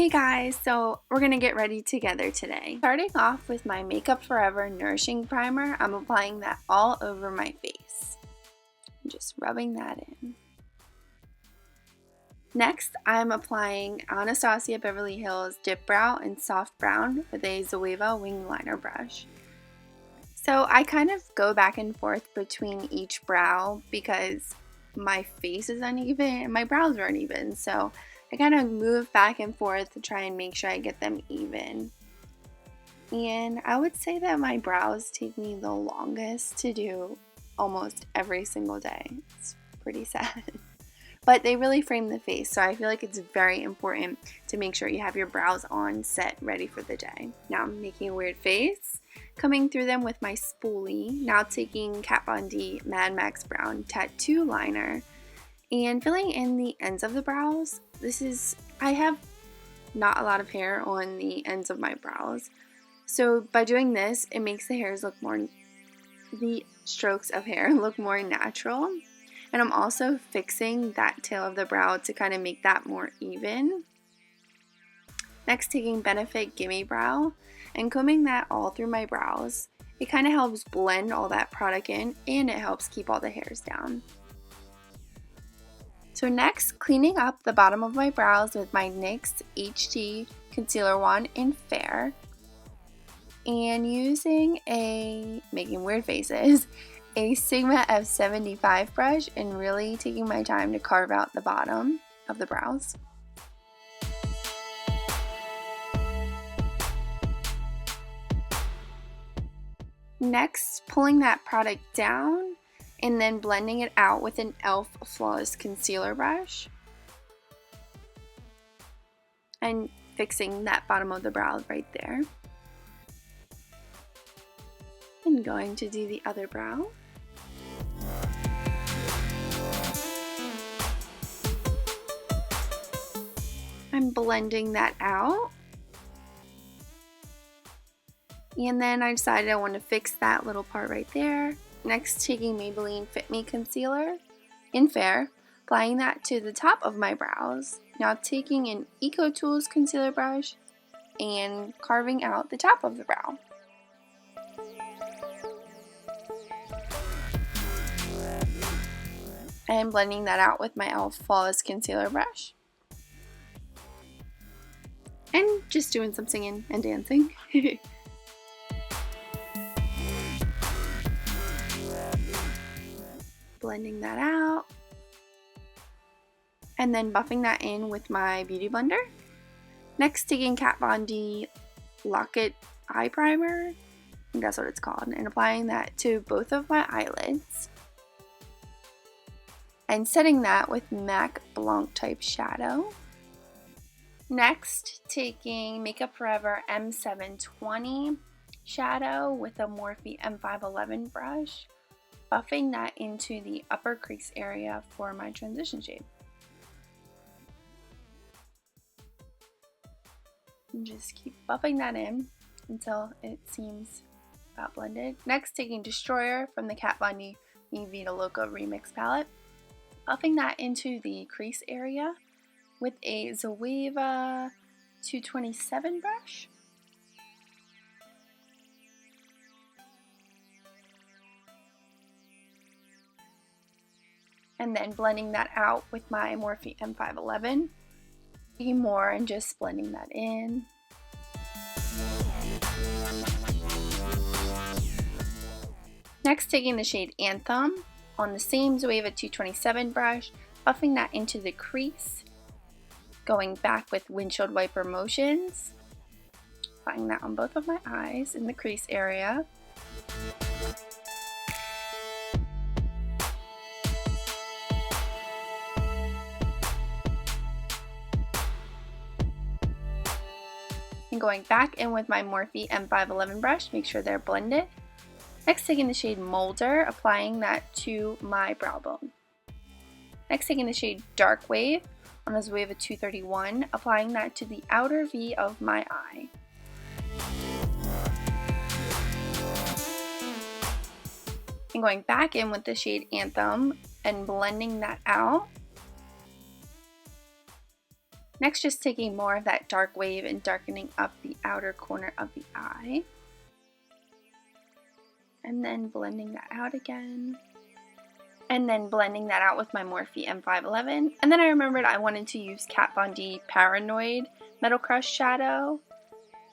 Hey guys, so we're gonna get ready together today. Starting off with my Makeup Forever Nourishing Primer, I'm applying that all over my face. I'm just rubbing that in. Next, I'm applying Anastasia Beverly Hills DipBrow in Soft Brown with a Zoeva wing liner brush. So I kind of go back and forth between each brow because my face is uneven and my brows are uneven, so I kind of move back and forth to try and make sure I get them even. And I would say that my brows take me the longest to do almost every single day. It's pretty sad. But they really frame the face, so I feel like it's very important to make sure you have your brows on, set, ready for the day. Now I'm making a weird face, coming through them with my spoolie. Now taking Kat Von D Mad Max Brown Tattoo Liner and filling in the ends of the brows. I have not a lot of hair on the ends of my brows, so by doing this, it makes the strokes of hair look more natural. And I'm also fixing that tail of the brow to kind of make that more even. Next, taking Benefit Gimme Brow and combing that all through my brows. It kind of helps blend all that product in, and it helps keep all the hairs down. So next, cleaning up the bottom of my brows with my NYX HD Concealer Wand in Fair, and using making weird faces, a Sigma F75 brush, and really taking my time to carve out the bottom of the brows. Next, pulling that product down and then blending it out with an e.l.f. Flawless Concealer brush and fixing that bottom of the brow right there. And going to do the other brow. I'm blending that out. And then I decided I want to fix that little part right there. Next, taking Maybelline Fit Me Concealer in Fair, applying that to the top of my brows. Now taking an EcoTools concealer brush and carving out the top of the brow. And blending that out with my e.l.f. Flawless Concealer brush. And just doing some singing and dancing. Blending that out. And then buffing that in with my Beauty Blender. Next, taking Kat Von D Locket Eye Primer, I think that's what it's called, and applying that to both of my eyelids. And setting that with MAC Blanc Type shadow. Next, taking Makeup Forever M720 shadow with a Morphe M511 brush, buffing that into the upper crease area for my transition shade. And just keep buffing that in until it seems about blended. Next, taking Destroyer from the Kat Von D Vida Loca Remix palette, buffing that into the crease area with a Zoeva 227 brush. And then blending that out with my Morphe M511. Taking more and just blending that in. Next, taking the shade Anthem on the same Zoeva 227 brush, buffing that into the crease, going back with windshield wiper motions, applying that on both of my eyes in the crease area. And going back in with my Morphe M511 brush, make sure they're blended. Next, taking the shade Moulder, applying that to my brow bone. Next, taking the shade Dark Wave on a Zoeva 231, applying that to the outer V of my eye. And going back in with the shade Anthem and blending that out. Next, just taking more of that dark wave and darkening up the outer corner of the eye. And then blending that out again. And then blending that out with my Morphe M511. And then I remembered I wanted to use Kat Von D Paranoid Metal Crush shadow.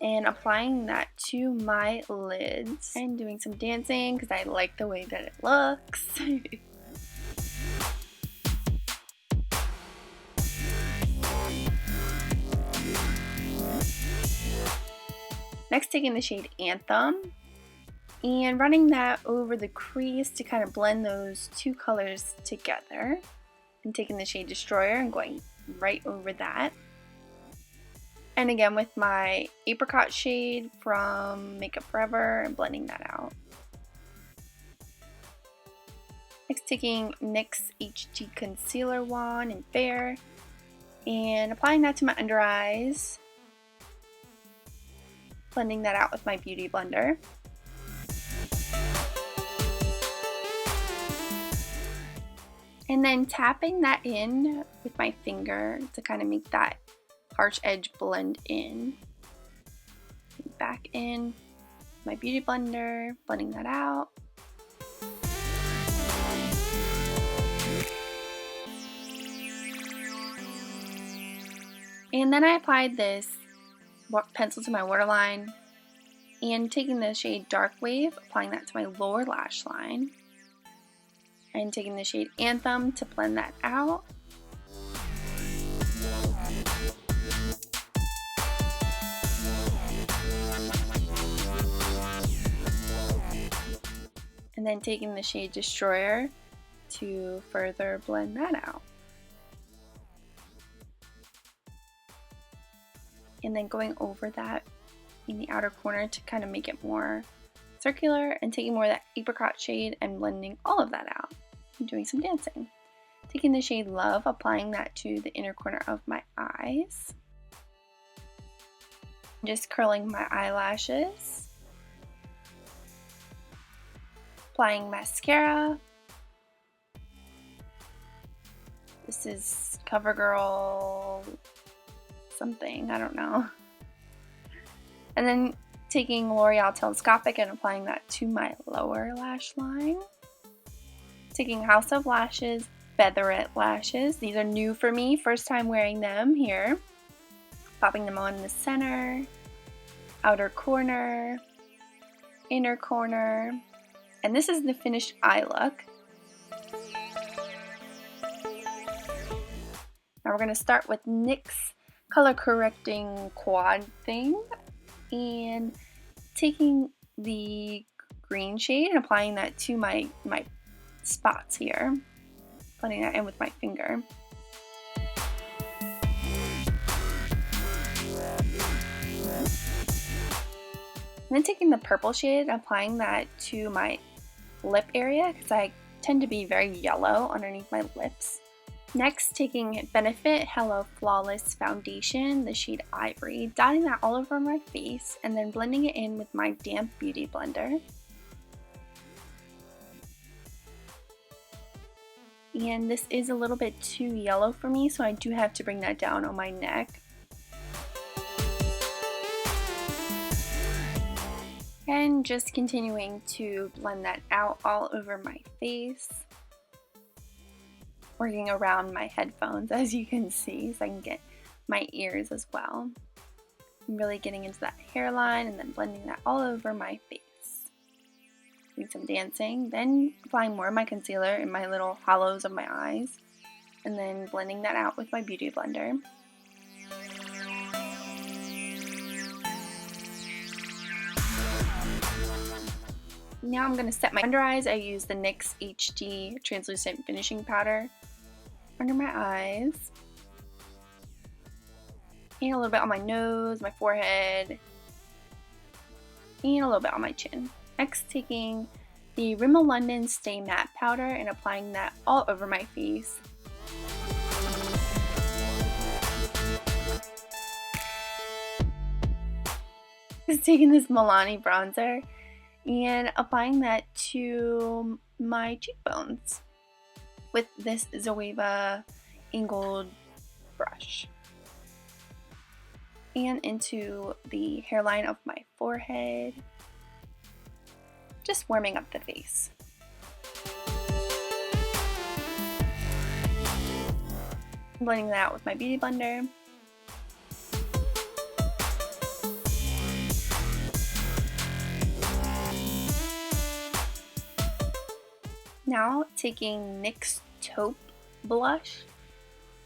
And applying that to my lids. And doing some dancing because I like the way that it looks. Next, taking the shade Anthem and running that over the crease to kind of blend those two colors together. And taking the shade Destroyer and going right over that. And again with my Apricot shade from Makeup Forever and blending that out. Next, taking NYX HD Concealer Wand in Fair and applying that to my under eyes. Blending that out with my Beauty Blender. And then tapping that in with my finger to kind of make that harsh edge blend in. Back in my Beauty Blender, blending that out. And then I applied this pencil to my waterline and taking the shade Dark Wave, applying that to my lower lash line and taking the shade Anthem to blend that out. And then taking the shade Destroyer to further blend that out. And then going over that in the outer corner to kind of make it more circular and taking more of that Apricot shade and blending all of that out and doing some dancing. Taking the shade Love, applying that to the inner corner of my eyes. Just curling my eyelashes. Applying mascara. This is CoverGirl something, I don't know. And then taking L'Oreal Telescopic and applying that to my lower lash line. Taking House of Lashes Featherette lashes. These are new for me, first time wearing them here. Popping them on in the center, outer corner, inner corner. And this is the finished eye look. Now we're going to start with NYX color correcting quad thing and taking the green shade and applying that to my spots here, blending that in with my finger. And then taking the purple shade and applying that to my lip area because I tend to be very yellow underneath my lips. Next, taking Benefit Hello Flawless Foundation, the shade Ivory, dotting that all over my face and then blending it in with my damp Beauty Blender. And this is a little bit too yellow for me, so I do have to bring that down on my neck. And just continuing to blend that out all over my face. Working around my headphones, as you can see, so I can get my ears as well. I'm really getting into that hairline and then blending that all over my face. Doing some dancing, then applying more of my concealer in my little hollows of my eyes, and then blending that out with my Beauty Blender. Now I'm going to set my under eyes. I use the NYX HD Translucent Finishing Powder under my eyes. And a little bit on my nose, my forehead, and a little bit on my chin. Next, taking the Rimmel London Stay Matte Powder and applying that all over my face. Just taking this Milani bronzer and applying that to my cheekbones with this Zoeva angled brush. and into the hairline of my forehead, just warming up the face. Blending that out with my beauty blender. Now taking NYX Taupe blush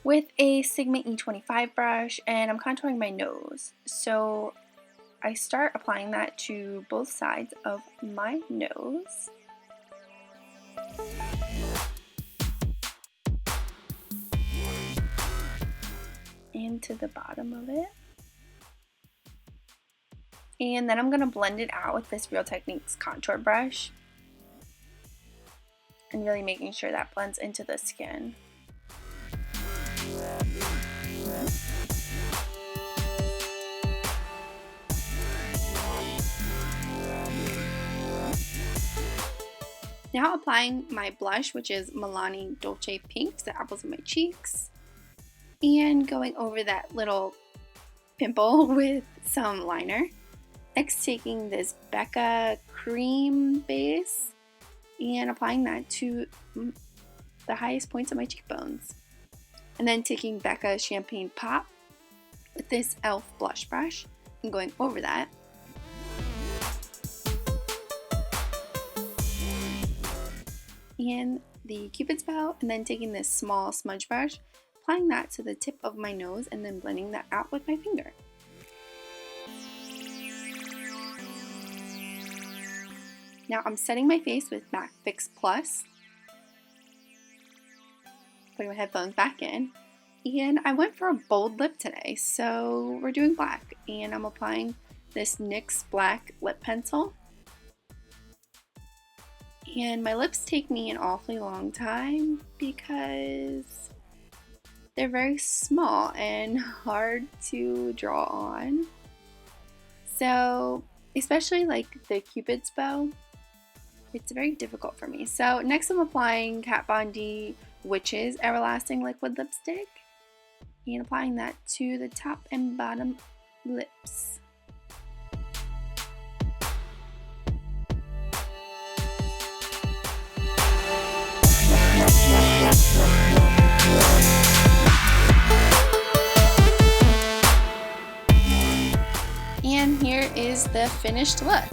with a Sigma E25 brush, and I'm contouring my nose. So I start applying that to both sides of my nose. And to the bottom of it. And then I'm going to blend it out with this Real Techniques contour brush. And really making sure that blends into the skin. Now applying my blush, which is Milani Dolce Pink to the apples of my cheeks. And going over that little pimple with some liner. Next, taking this Becca cream base and applying that to the highest points of my cheekbones. And then taking Becca Champagne Pop with this e.l.f. blush brush and going over that. And the Cupid's bow, and then taking this small smudge brush, applying that to the tip of my nose and then blending that out with my finger. Now I'm setting my face with MAC Fix Plus, putting my headphones back in, and I went for a bold lip today, so we're doing black, and I'm applying this NYX black lip pencil. And my lips take me an awfully long time because they're very small and hard to draw on. So, especially like the Cupid's bow, it's very difficult for me. So next I'm applying Kat Von D Witch's Everlasting Liquid Lipstick and applying that to the top and bottom lips. And here is the finished look.